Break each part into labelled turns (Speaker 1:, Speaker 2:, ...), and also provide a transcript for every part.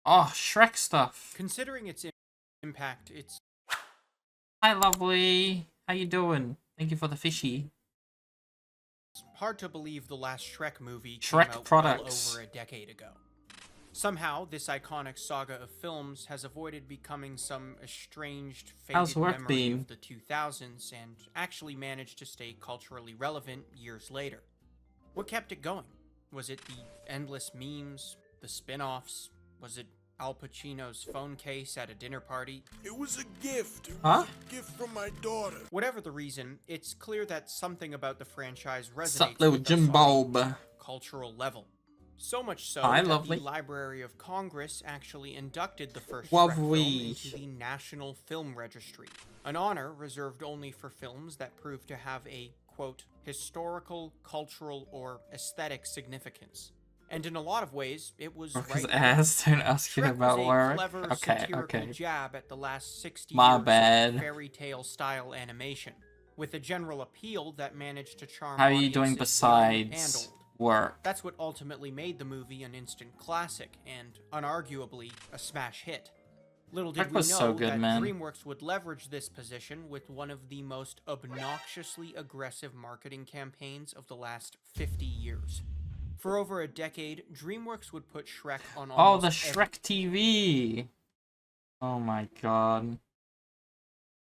Speaker 1: Oh, Shrek stuff.
Speaker 2: Considering its impact, it's
Speaker 1: Hi, lovely. How you doing? Thank you for the fishy.
Speaker 2: hard to believe the last Shrek movie came
Speaker 1: Shrek
Speaker 2: out
Speaker 1: products.
Speaker 2: well over a decade ago. Somehow, this iconic saga of films has avoided becoming some estranged,
Speaker 1: How's
Speaker 2: faded
Speaker 1: work
Speaker 2: memory
Speaker 1: been?
Speaker 2: of the 2000s and actually managed to stay culturally relevant years later. What kept it going? Was it the endless memes, the spin-offs? Was it Al Pacino's phone case at a dinner party?
Speaker 3: It was a gift. It
Speaker 1: Huh?
Speaker 3: was a gift from my daughter.
Speaker 2: Whatever the reason, it's clear that something about the franchise
Speaker 1: Sup,
Speaker 2: resonates
Speaker 1: little
Speaker 2: with
Speaker 1: Jim
Speaker 2: us on
Speaker 1: Bob.
Speaker 2: a cultural level. So much so
Speaker 1: Hi,
Speaker 2: that
Speaker 1: lovely.
Speaker 2: the Library of Congress actually inducted the first Shrek
Speaker 1: Lovely.
Speaker 2: film into the National Film Registry, an honor reserved only for films that prove to have a, quote, historical, cultural, or aesthetic significance. And in a lot of ways, it was
Speaker 1: Because
Speaker 2: right.
Speaker 1: ass don't ask you
Speaker 2: Shrek
Speaker 1: about
Speaker 2: was a
Speaker 1: work.
Speaker 2: clever,
Speaker 1: Okay,
Speaker 2: satirical
Speaker 1: okay.
Speaker 2: jab at the last 60
Speaker 1: My
Speaker 2: years
Speaker 1: bad.
Speaker 2: of fairy tale style animation, with a general appeal that managed to charm
Speaker 1: How are you doing
Speaker 2: audiences young and
Speaker 1: besides
Speaker 2: old.
Speaker 1: work?
Speaker 2: That's what ultimately made the movie an instant classic and, unarguably, a smash hit. Little did
Speaker 1: Shrek
Speaker 2: we
Speaker 1: was
Speaker 2: know
Speaker 1: so good,
Speaker 2: that
Speaker 1: man.
Speaker 2: DreamWorks would leverage this position with one of the most obnoxiously aggressive marketing campaigns of the last 50 years. For over a decade, DreamWorks would put Shrek on
Speaker 1: Oh,
Speaker 2: almost
Speaker 1: the Shrek TV. Oh my god.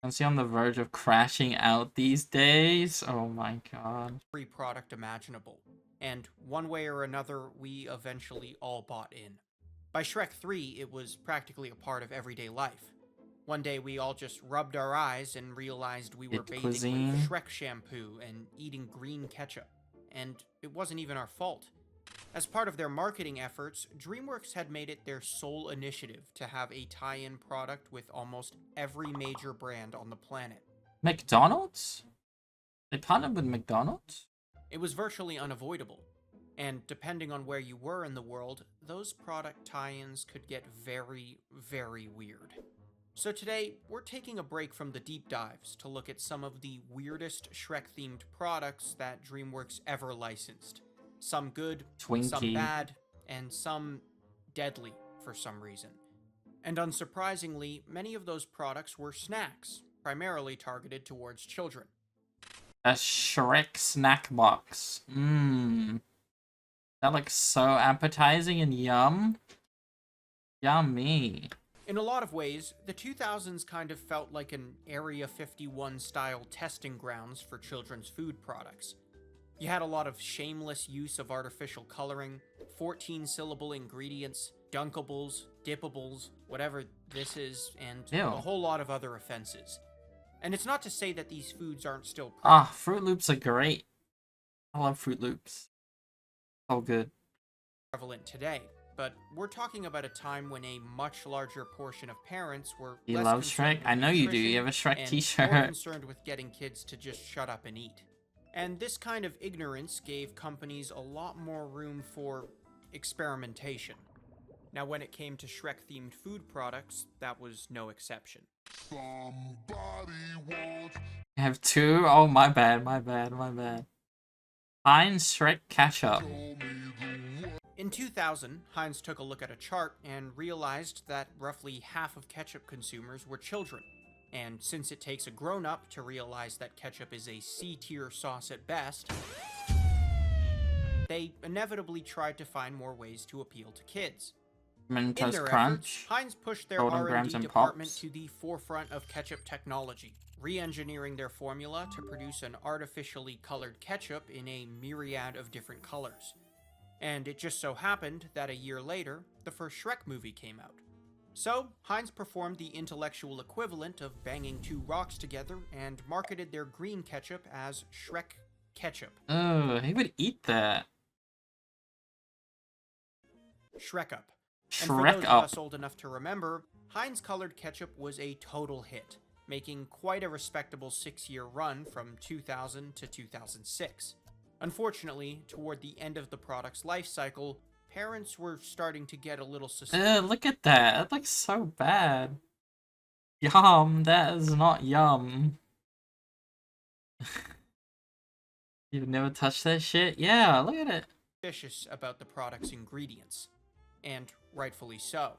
Speaker 1: I'm on the verge of crashing out these days. Oh my god.
Speaker 2: every product imaginable. And one way or another, we eventually all bought in. By Shrek 3, it was practically a part of everyday life. One day we all just rubbed our eyes and realized we were
Speaker 1: It
Speaker 2: bathing
Speaker 1: cuisine.
Speaker 2: with Shrek shampoo and eating green ketchup. And it wasn't even our fault. As part of their marketing efforts, DreamWorks had made it their sole initiative to have a tie-in product with almost every major brand on the planet.
Speaker 1: McDonald's? They partnered with McDonald's?
Speaker 2: It was virtually unavoidable. And depending on where you were in the world, those product tie-ins could get very, very weird. So today, we're taking a break from the deep dives to look at some of the weirdest Shrek-themed products that DreamWorks ever licensed. Some good, some
Speaker 1: Twinkie.
Speaker 2: bad, and some deadly for some reason. And unsurprisingly, many of those products were snacks, primarily targeted towards children.
Speaker 1: A Shrek snack box. Mmm. That looks so appetizing and yum. Yummy.
Speaker 2: In a lot of ways, the 2000s kind of felt like an Area 51 style testing grounds for children's food products. You had a lot of shameless use of artificial coloring, 14-syllable ingredients, dunkables, dippables, whatever this is, and
Speaker 1: Ew.
Speaker 2: a whole lot of other offenses. And it's not to say that these foods aren't still
Speaker 1: Ah, Fruit Loops are great. I love Fruit Loops. So good.
Speaker 2: prevalent today, but we're talking about a time when a much larger portion of parents were
Speaker 1: You
Speaker 2: less
Speaker 1: love
Speaker 2: concerned
Speaker 1: Shrek?
Speaker 2: with
Speaker 1: I know you do. You have a
Speaker 2: nutrition
Speaker 1: Shrek
Speaker 2: and
Speaker 1: t-shirt.
Speaker 2: more concerned with getting kids to just shut up and eat. And this kind of ignorance gave companies a lot more room for experimentation. Now, when it came to Shrek-themed food products, that was no exception.
Speaker 1: I have two? Oh, my bad, my bad, my bad. Heinz Shrek ketchup.
Speaker 2: In 2000, Heinz took a look at a chart and realized that roughly half of ketchup consumers were children. And since it takes a grown-up to realize that ketchup is a C-tier sauce at best, they inevitably tried to find more ways to appeal to kids. In
Speaker 1: Mentos
Speaker 2: their
Speaker 1: Crunch.
Speaker 2: efforts, Heinz pushed their
Speaker 1: Golden Grams
Speaker 2: R&D
Speaker 1: and
Speaker 2: department
Speaker 1: Pops.
Speaker 2: to the forefront of ketchup technology, re-engineering their formula to produce an artificially colored ketchup in a myriad of different colors. And it just so happened that a year later, the first Shrek movie came out. So, Heinz performed the intellectual equivalent of banging two rocks together and marketed their green ketchup as Shrek Ketchup.
Speaker 1: Oh, who would eat that?
Speaker 2: Shrek Up. And for
Speaker 1: Shrek
Speaker 2: those of
Speaker 1: up.
Speaker 2: us old enough to remember, Heinz colored ketchup was a total hit, making quite a respectable 6-year run from 2000 to 2006. Unfortunately, toward the end of the product's life cycle, parents were starting to get a little suspicious.
Speaker 1: Look at that. That looks so bad. Yum. That is not yum. You've never touched that shit? Yeah, look at it.
Speaker 2: About the product's ingredients. And rightfully so.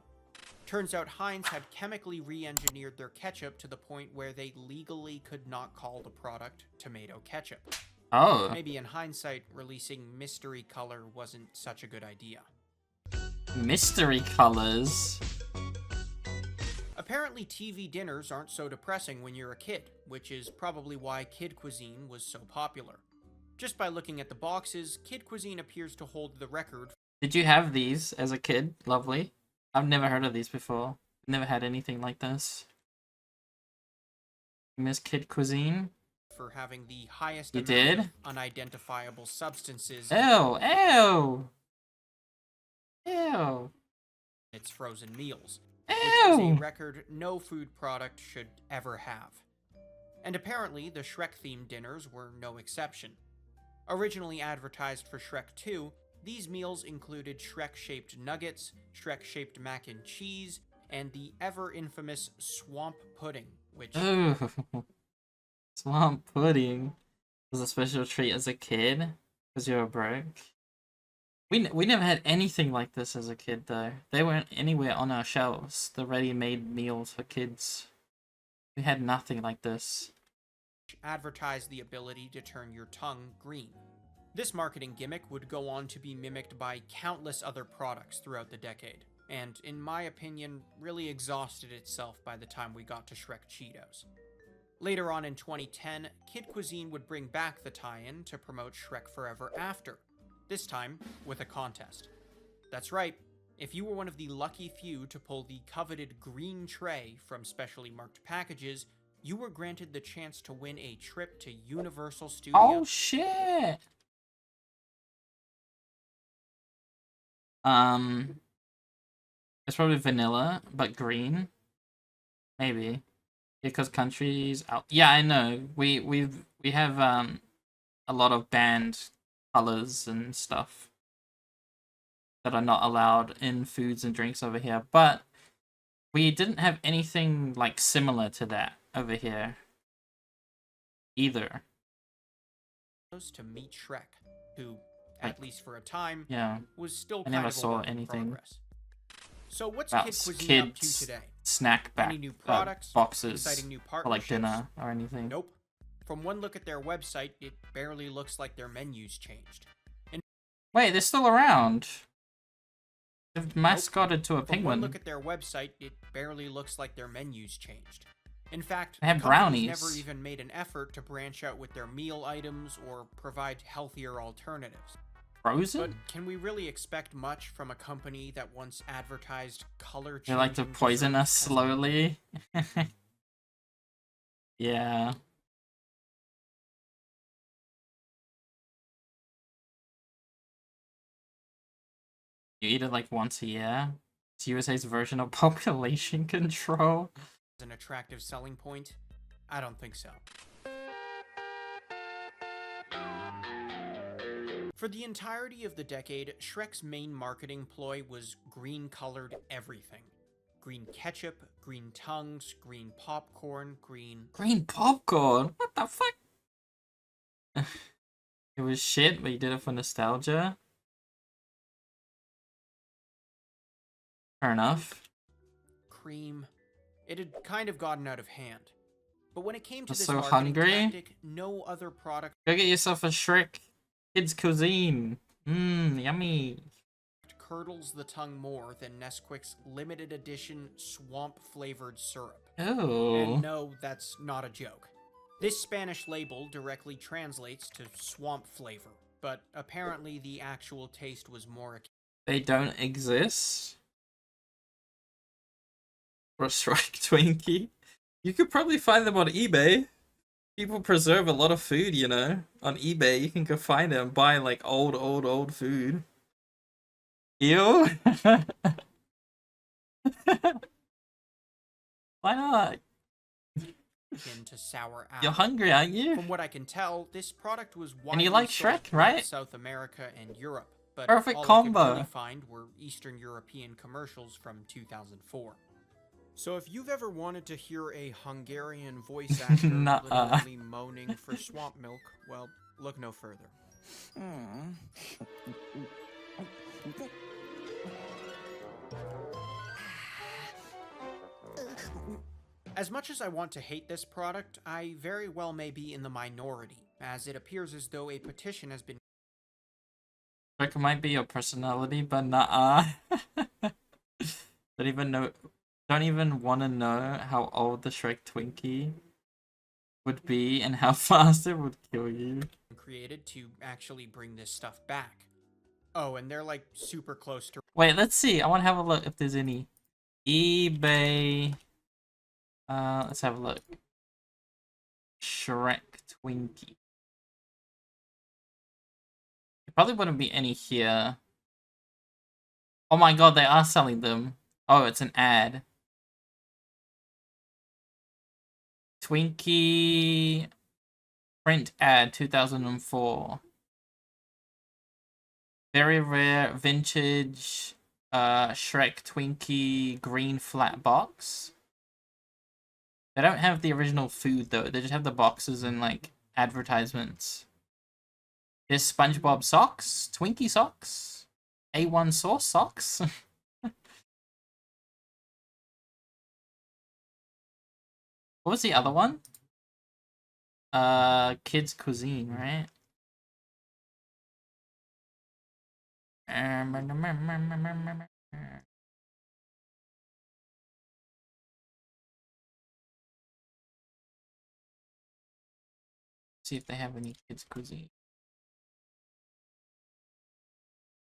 Speaker 2: Turns out Heinz had chemically re-engineered their ketchup to the point where they legally could not call the product tomato ketchup.
Speaker 1: Oh.
Speaker 2: Maybe in hindsight, releasing mystery color wasn't such a good idea.
Speaker 1: Mystery colors?
Speaker 2: Apparently, TV dinners aren't so depressing when you're a kid, which is probably why kid cuisine was so popular. Just by looking at the boxes, kid cuisine appears to hold the record.
Speaker 1: Did you have these as a kid? Lovely. I've never heard of these before. Never had anything like this. Miss Kid Cuisine?
Speaker 2: For having the highest
Speaker 1: You
Speaker 2: amount
Speaker 1: did?
Speaker 2: of unidentifiable substances
Speaker 1: Ew! Ew! Ew!
Speaker 2: in its frozen meals, which is a
Speaker 1: Ew!
Speaker 2: record no food product should ever have. And apparently, the Shrek-themed dinners were no exception. Originally advertised for Shrek 2, these meals included Shrek-shaped nuggets, Shrek-shaped mac and cheese, and the ever-infamous swamp pudding, which...
Speaker 1: Ooh. Swamp pudding was a special treat as a kid, because you were broke. We never had anything like this as a kid, though. They weren't anywhere on our shelves, the ready-made meals for kids. We had nothing like this.
Speaker 2: advertised the ability to turn your tongue green. This marketing gimmick would go on to be mimicked by countless other products throughout the decade, and in my opinion, really exhausted itself by the time we got to Shrek Cheetos. Later on in 2010, Kid Cuisine would bring back the tie-in to promote Shrek Forever After, this time with a contest. That's right, if you were one of the lucky few to pull the coveted green tray from specially marked packages, you were granted the chance to win a trip to Universal Studios.
Speaker 1: Oh shit! It's probably vanilla, but green. Maybe. Because countries out. Yeah, I know. We have a lot of banned colors and stuff that are not allowed in foods and drinks over here, but we didn't have anything like similar to that over here either.
Speaker 2: To meet Shrek, who, at least for a time,
Speaker 1: Yeah,
Speaker 2: was still
Speaker 1: I
Speaker 2: kind
Speaker 1: never
Speaker 2: of a
Speaker 1: saw
Speaker 2: work in
Speaker 1: anything
Speaker 2: progress. So what's
Speaker 1: about
Speaker 2: Kid Cuisine up to
Speaker 1: kids
Speaker 2: today?
Speaker 1: snack back
Speaker 2: Any new products,
Speaker 1: boxes
Speaker 2: exciting new
Speaker 1: for like
Speaker 2: partnerships?
Speaker 1: dinner or anything.
Speaker 2: Nope. From one look at their website, it barely looks like their menus changed.
Speaker 1: Wait, they're still around. They've mascotted to a
Speaker 2: From one
Speaker 1: penguin.
Speaker 2: look at their website, it barely looks like their menus changed. In fact,
Speaker 1: They have
Speaker 2: the company's
Speaker 1: brownies.
Speaker 2: never even made an effort to branch out with their meal items or provide healthier alternatives.
Speaker 1: Frozen?
Speaker 2: But can we really expect much from a company that once advertised color
Speaker 1: They like to
Speaker 2: changing
Speaker 1: poison us
Speaker 2: desserts as-
Speaker 1: slowly. Yeah. You eat it like once a year. It's USA's version of population control.
Speaker 2: an attractive selling point? I don't think so. For the entirety of the decade, Shrek's main marketing ploy was green-colored everything. Green ketchup, green tongues, green popcorn, green...
Speaker 1: Green popcorn? What the fuck? It was shit, but you did it for nostalgia. Fair enough.
Speaker 2: cream. It had kind of gotten out of hand. But when it came to
Speaker 1: I'm
Speaker 2: this
Speaker 1: so
Speaker 2: marketing
Speaker 1: hungry.
Speaker 2: tactic, no other product
Speaker 1: Go get yourself a Shrek Kids Cuisine. Mmm, yummy.
Speaker 2: curdles the tongue more than Nesquik's limited edition swamp-flavored syrup.
Speaker 1: Oh.
Speaker 2: And no, that's not a joke. This Spanish label directly translates to swamp flavor, but apparently the actual taste was more akin.
Speaker 1: They don't exist? For a Shrek Twinkie? You could probably find them on eBay. People preserve a lot of food, you know. On eBay, you can go find them and buy like old food. Ew. Why not?
Speaker 2: To sour apple.
Speaker 1: You're hungry, aren't you?
Speaker 2: From what I can tell, this product was widely
Speaker 1: And you like
Speaker 2: sold
Speaker 1: Shrek,
Speaker 2: throughout
Speaker 1: right?
Speaker 2: South America and Europe, but
Speaker 1: Perfect
Speaker 2: all I
Speaker 1: combo.
Speaker 2: could really find were Eastern European commercials from 2004. So if you've ever wanted to hear a Hungarian voice actor
Speaker 1: Nuh-uh.
Speaker 2: literally moaning for swamp milk, well, look no further. As much as I want to hate this product, I very well may be in the minority, as it appears as though a petition has been
Speaker 1: Shrek might be your personality, but nah. Don't even want to know how old the Shrek Twinkie would be and how fast it would kill you.
Speaker 2: created to actually bring this stuff back. Oh, and they're like super close to.
Speaker 1: Wait, let's see. I want to have a look if there's any eBay. Let's have a look. Shrek Twinkie. There probably wouldn't be any here. Oh my god, they are selling them. Oh, it's an ad. Twinkie print ad 2004. Very rare vintage Shrek Twinkie green flat box. They don't have the original food though. They just have the boxes and like advertisements. There's SpongeBob socks, Twinkie socks, A1 sauce socks. What was the other one? Kids Cuisine, right? See if they have any Kids Cuisine.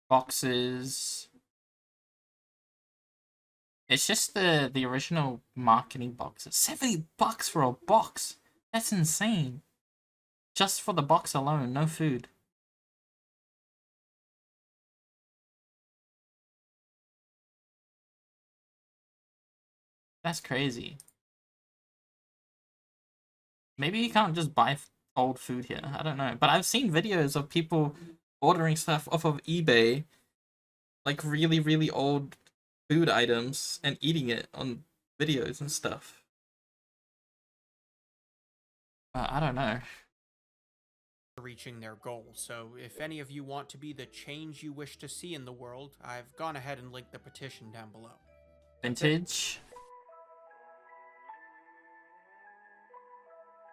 Speaker 1: Boxes. It's just the original marketing boxes. $70 for a box. That's insane. Just for the box alone, no food. That's crazy. Maybe you can't just buy old food here. I don't know. But I've seen videos of people ordering stuff off of eBay. Like really, really old food items and eating it on videos and stuff. I don't know.
Speaker 2: Reaching their goal. So if any of you want to be the change you wish to see in the world, I've gone ahead and linked the petition down below.
Speaker 1: Vintage.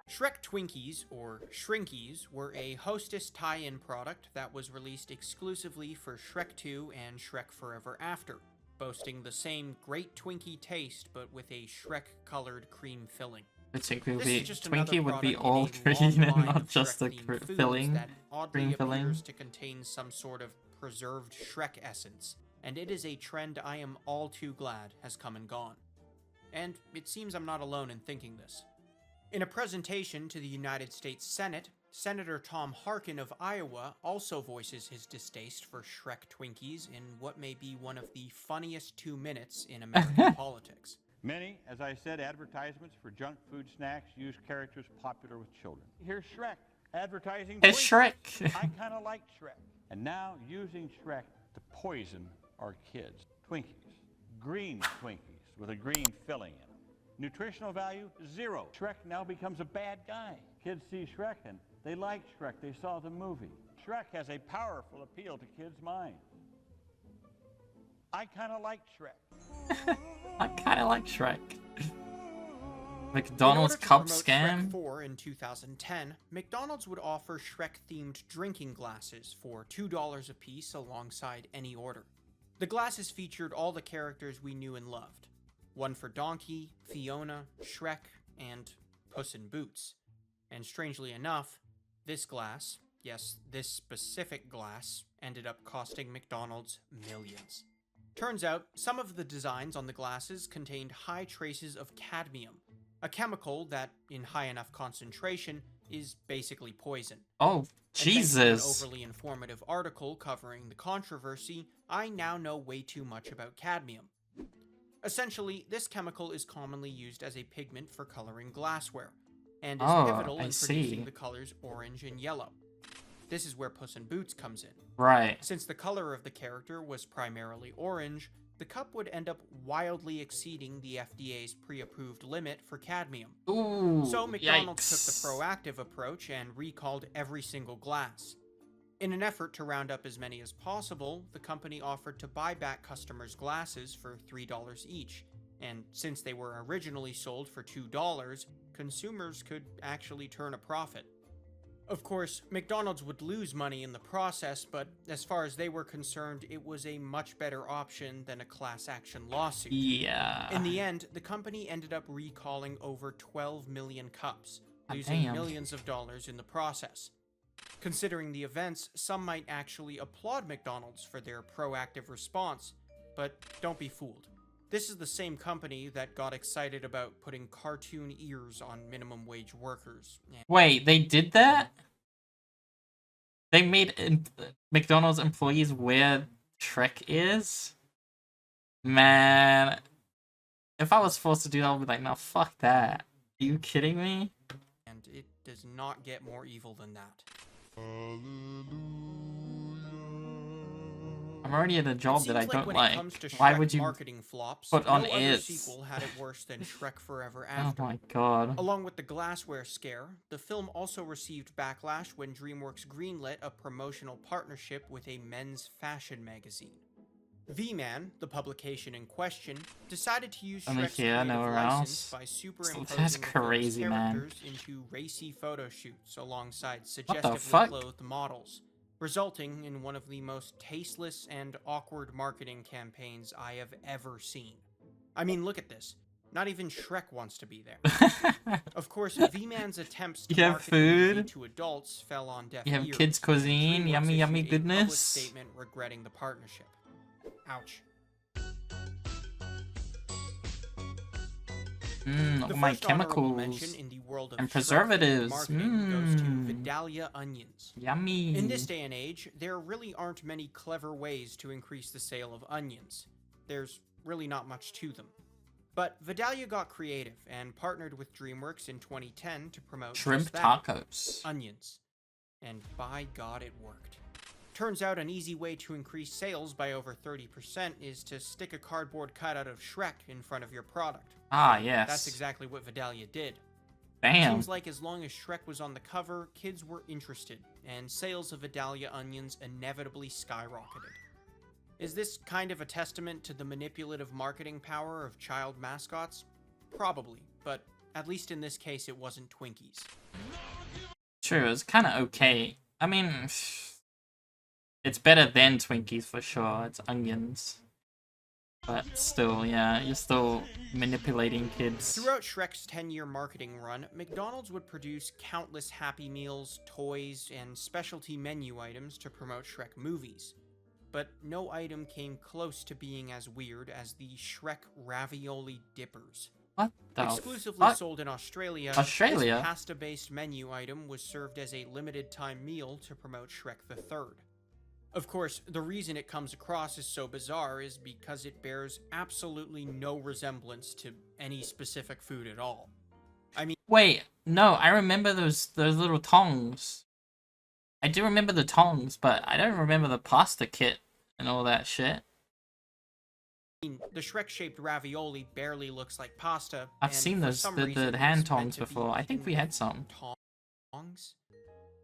Speaker 2: Shrek Twinkies, or Shrinkies, were a Hostess tie-in product that was released exclusively for Shrek 2 and Shrek Forever After, boasting the same great Twinkie taste but with a Shrek-colored cream filling.
Speaker 1: Twinkie would be all green and not just a filling.
Speaker 2: That oddly
Speaker 1: Cream filling.
Speaker 2: appears to contain some sort of preserved Shrek essence, and it is a trend I am all too glad has come and gone. And it seems I'm not alone in thinking this. In a presentation to the United States Senate, Senator Tom Harkin of Iowa also voices his distaste for Shrek Twinkies in what may be one of the funniest 2 minutes in American politics.
Speaker 4: Many, as I said, advertisements for junk food snacks use characters popular with children. Here's Shrek advertising
Speaker 1: It's
Speaker 4: Twinkies.
Speaker 1: Shrek.
Speaker 4: I kind of like Shrek. And now using Shrek to poison our kids. Twinkies. Green Twinkies with a green filling in them. Nutritional value, 0. Shrek now becomes a bad guy. Kids see Shrek and they like Shrek. They saw the movie. Shrek has a powerful appeal to kids' minds. I kind of like Shrek.
Speaker 1: I kind of like Shrek. McDonald's cup scam.
Speaker 2: Shrek 4 in 2010, McDonald's would offer Shrek-themed drinking glasses for $2 a piece alongside any order. The glasses featured all the characters we knew and loved. One for Donkey, Fiona, Shrek, and Puss in Boots. And strangely enough, this glass, yes, this specific glass, ended up costing McDonald's millions. Turns out, some of the designs on the glasses contained high traces of cadmium, a chemical that, in high enough concentration, is basically poison.
Speaker 1: Oh, Jesus.
Speaker 2: And thanks to an overly informative article covering the controversy, I now know way too much about cadmium. Essentially, this chemical is commonly used as a pigment for coloring glassware, and is pivotal in producing the colors orange and yellow. This is where Puss in Boots comes in.
Speaker 1: Right.
Speaker 2: Since the color of the character was primarily orange, the cup would end up wildly exceeding the FDA's pre-approved limit for cadmium.
Speaker 1: Ooh,
Speaker 2: So McDonald's took
Speaker 1: yikes.
Speaker 2: the proactive approach and recalled every single glass. In an effort to round up as many as possible, the company offered to buy back customers' glasses for $3 each, And since they were originally sold for $2, consumers could actually turn a profit. Of course, McDonald's would lose money in the process, but as far as they were concerned, it was a much better option than a class action lawsuit.
Speaker 1: Yeah.
Speaker 2: In the end, the company ended up recalling over 12 million cups, losing millions of dollars in the process. Considering the events, some might actually applaud McDonald's for their proactive response, but don't be fooled. This is the same company that got excited about putting cartoon ears on minimum wage workers.
Speaker 1: Wait, they did that? They made McDonald's employees wear Shrek ears? Man, if I was forced to do that, I'd be like, no, fuck that. Are you kidding me?
Speaker 2: And it does not get more evil than that.
Speaker 1: I'm already at a job that I
Speaker 2: Seems
Speaker 1: don't
Speaker 2: when
Speaker 1: like.
Speaker 2: It comes to
Speaker 1: Why
Speaker 2: Shrek
Speaker 1: would you
Speaker 2: marketing flops,
Speaker 1: put on
Speaker 2: no other
Speaker 1: ears?
Speaker 2: sequel had it worse than Shrek Forever
Speaker 1: Oh
Speaker 2: After.
Speaker 1: my god.
Speaker 2: Along with the glassware scare, the film also received backlash when DreamWorks greenlit a promotional partnership with a men's fashion magazine. V-Man, the publication in question, decided to use
Speaker 1: Only
Speaker 2: Shrek's
Speaker 1: here,
Speaker 2: creative
Speaker 1: nowhere
Speaker 2: license
Speaker 1: else.
Speaker 2: by superimposing
Speaker 1: That's
Speaker 2: the film's
Speaker 1: crazy, man.
Speaker 2: characters into racy photo shoots alongside
Speaker 1: What the
Speaker 2: suggestively
Speaker 1: fuck?
Speaker 2: clothed models, resulting in one of the most tasteless and awkward marketing campaigns I have ever seen. I mean, look at this. Not even Shrek wants to be there. Of course, V-Man's attempts to
Speaker 1: You have
Speaker 2: market the movie
Speaker 1: food?
Speaker 2: to adults fell on deaf
Speaker 1: You have
Speaker 2: ears.
Speaker 1: kids' cuisine,
Speaker 2: DreamWorks
Speaker 1: yummy, yummy
Speaker 2: issued a public
Speaker 1: goodness.
Speaker 2: statement regretting the partnership. Ouch.
Speaker 1: All
Speaker 2: The
Speaker 1: my
Speaker 2: first honorable
Speaker 1: chemicals
Speaker 2: mention in the world of
Speaker 1: and
Speaker 2: Shrek
Speaker 1: preservatives.
Speaker 2: marketing goes to Vidalia onions.
Speaker 1: Yummy.
Speaker 2: In this day and age, there really aren't many clever ways to increase the sale of onions. There's really not much to them. But Vidalia got creative and partnered with DreamWorks in 2010 to promote
Speaker 1: Shrimp
Speaker 2: just that,
Speaker 1: tacos.
Speaker 2: onions. And by God, it worked. Turns out an easy way to increase sales by over 30% is to stick a cardboard cutout of Shrek in front of your product.
Speaker 1: Ah, yes.
Speaker 2: That's exactly what Vidalia did.
Speaker 1: Bam.
Speaker 2: Seems like as long as Shrek was on the cover, kids were interested, and sales of Vidalia onions inevitably skyrocketed. Is this kind of a testament to the manipulative marketing power of child mascots? Probably, but at least in this case it wasn't Twinkies.
Speaker 1: True, it's kind of okay. I mean, it's better than Twinkies for sure. It's onions. But still, yeah, you're still manipulating kids.
Speaker 2: Throughout Shrek's 10-year marketing run, McDonald's would produce countless Happy Meals, toys, and specialty menu items to promote Shrek movies. But no item came close to being as weird as the Shrek Ravioli Dippers.
Speaker 1: What the
Speaker 2: Exclusively
Speaker 1: fuck?
Speaker 2: sold in Australia,
Speaker 1: Australia?
Speaker 2: this pasta-based menu item was served as a limited-time meal to promote Shrek the Third. Of course, the reason it comes across as so bizarre is because it bears absolutely no resemblance to any specific food at all. I mean,
Speaker 1: Wait, no, I remember those little tongs. I do remember the tongs, but I don't remember the pasta kit and all that shit.
Speaker 2: the Shrek-shaped ravioli barely looks like pasta.
Speaker 1: I've
Speaker 2: and
Speaker 1: seen
Speaker 2: for
Speaker 1: those
Speaker 2: some
Speaker 1: the
Speaker 2: reason,
Speaker 1: hand
Speaker 2: it's meant
Speaker 1: tongs
Speaker 2: to be
Speaker 1: before. I think
Speaker 2: eaten
Speaker 1: we had
Speaker 2: with
Speaker 1: some.
Speaker 2: tongs?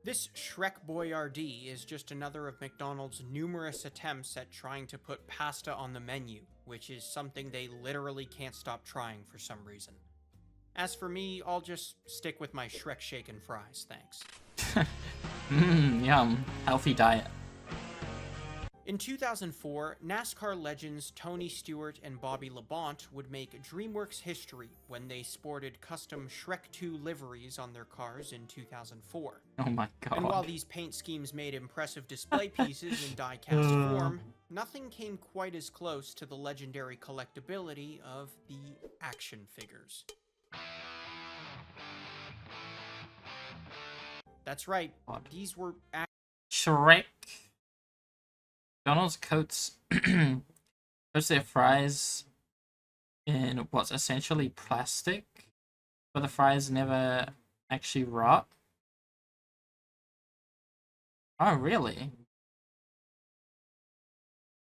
Speaker 2: This Shrek Boyardee is just another of McDonald's numerous attempts at trying to put pasta on the menu, which is something they literally can't stop trying for some reason. As for me, I'll just stick with my Shrek shake and fries, thanks.
Speaker 1: Yum. Healthy diet.
Speaker 2: In 2004, NASCAR legends Tony Stewart and Bobby Labonte would make DreamWorks history when they sported custom Shrek 2 liveries on their cars in 2004.
Speaker 1: Oh my god.
Speaker 2: And while these paint schemes made impressive display pieces in die-cast form, nothing came quite as close to the legendary collectability of the action figures. That's right, these were
Speaker 1: Shrek. McDonald's coats their fries in what's essentially plastic, but the fries never actually rot. Oh, really?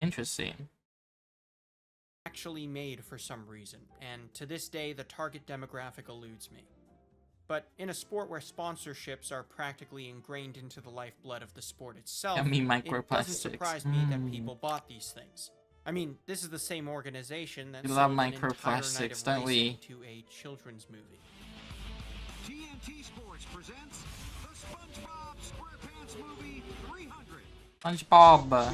Speaker 1: Interesting.
Speaker 2: actually made for some reason, and to this day the target demographic eludes me. But in a sport where sponsorships are practically ingrained into the lifeblood of the sport itself,
Speaker 1: Yummy
Speaker 2: it doesn't
Speaker 1: microplastics.
Speaker 2: surprise me that people bought these things. I mean, this is the same organization that
Speaker 1: We love
Speaker 2: sold an entire night
Speaker 1: microplastics,
Speaker 2: of
Speaker 1: don't
Speaker 2: racing
Speaker 1: we?
Speaker 2: to a children's movie.
Speaker 5: TNT Sports presents the SpongeBob SquarePants movie 300.
Speaker 1: SpongeBob.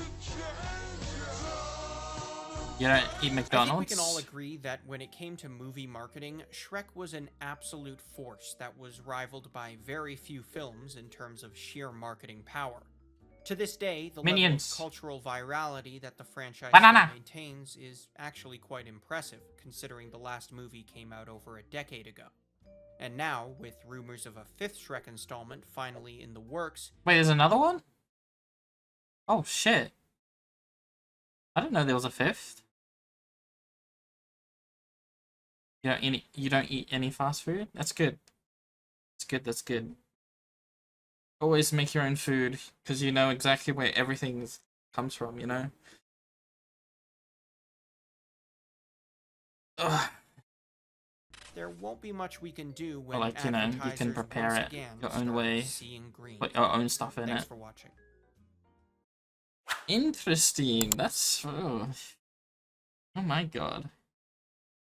Speaker 1: You don't eat
Speaker 2: I think
Speaker 1: McDonald's?
Speaker 2: we can all agree that when it came to movie marketing, Shrek was an absolute force that was rivaled by very few films in terms of sheer marketing power. To this day, the
Speaker 1: Minions.
Speaker 2: level of cultural virality that the franchise
Speaker 1: Banana.
Speaker 2: still maintains is actually quite impressive, considering the last movie came out over a decade ago. And now, with rumors of a fifth Shrek installment finally in the works,
Speaker 1: Wait, there's another one? Oh shit. I didn't know there was a fifth. You don't eat any fast food? That's good. That's good. Always make your own food, because you know exactly where everything comes from, you know? Ugh.
Speaker 2: there won't be much we can do when
Speaker 1: Or like, you know, you
Speaker 2: advertisers
Speaker 1: can prepare
Speaker 2: once
Speaker 1: it
Speaker 2: again
Speaker 1: your own
Speaker 2: start
Speaker 1: way.
Speaker 2: seeing green.
Speaker 1: Put your own stuff in
Speaker 2: Thanks
Speaker 1: it.
Speaker 2: for watching.
Speaker 1: Interesting. That's... Oh my god.